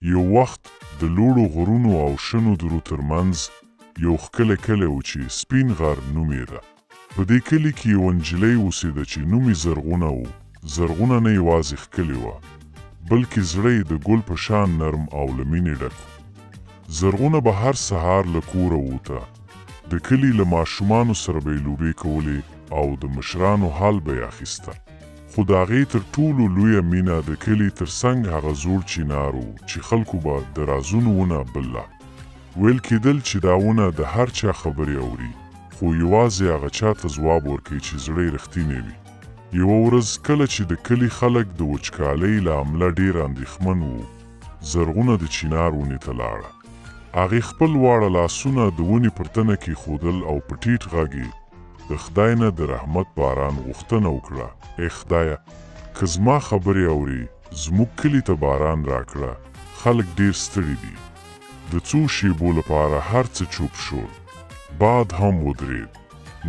یو وخت د لوړو غرونو او شنو درو ترمنځ یو ښکلی کلی و چې سپین غر نوم یې ده. په دې کلي کې یوه نجلۍ اوسېده چې نوم یې زرغونه و. زرغونه نه یوازې ښکلې وه، بلکې زړه یې د ګل په شان نرم او له مینې ډک و. زرغونه به هر سهار له کوره ووته. د کلي له ماشومانو سره به یې لوبې کولې او د مشرانو حال به یې اخیسته. خو د هغې تر ټولو لویه مینه د کلي تر څنګ هغه زوړ چینار و چې خلکو به د رازونو ونه بلله. ویل کېدل چې دا ونه د هر چا خبرې اوري، خو یوازې هغه چا ته ځواب ورکوي چې زړه یې رښتینی وي. یوه ورځ کله چې د کلي خلک د وچکالۍ له امله ډېر اندېښمن وو، زرغونه د چینار ونې ته لاړه. هغې خپل واړه لاسونه د ونې پر تنه کېښودل او په ټیټ غږ یې د خدای نه د رحمت باران غوښتنه وکړه. ای خدایه، که زما خبرې اورې، زموږ کلي ته باران راکړه. خلک ډېر ستړي دي. د څو شېبو لپاره هر څه چوپ شول. باد هم ودرېد.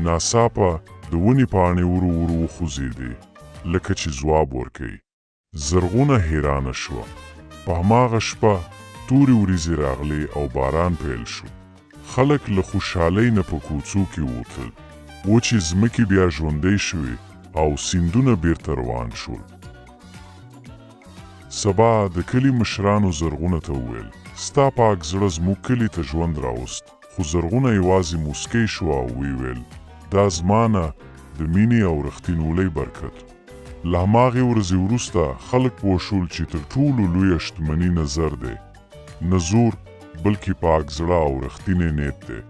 ناڅاپه د ونې پاڼې ورو ورو وخوځېدې، لکه چې ځواب ورکوي. زرغونه حیرانه شوه. په هماغه شپه تورې وریځې راغلې او باران پیل شو. خلک له خوشحالۍ نه په کوڅو کې ووتل. وچې ځمکې بیا ژوندۍ شوې او سیندونه بیرته روان شول. سبا د کلي مشرانو زرغونه ته وویل، ستا پاک زړه زموږ کلي ته ژوند راوست. خو زرغونه یوازې موسکی شوه او ویل، دا زما نه د مینې او رښتینولۍ برکت. له هماغې ورځې وروسته خلک پوه شول چې تر ټولو لویه شتمني نه زر دی، نه زور، بلکې پاک زړه او رښتینی نیت دی.